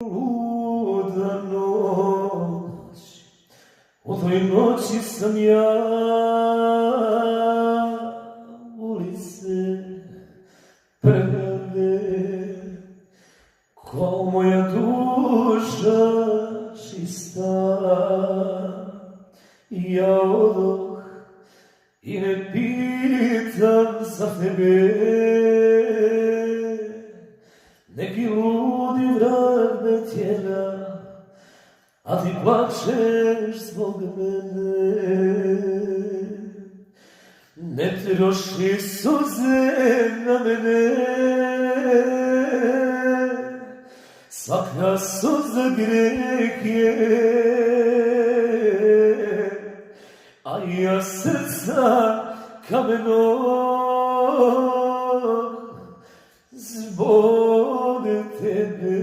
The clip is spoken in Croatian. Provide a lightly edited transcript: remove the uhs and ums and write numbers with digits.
Luda noć, u toj noći sam ja ulice prve, kao moja duša čista. I ja odoh i ne pitam za tebe, neki ludi vrag me tjera, a ti plačeš zbog mene. Ne troši suze na mene, svaka suza greh je, a ja srca kamenog zbog tebe.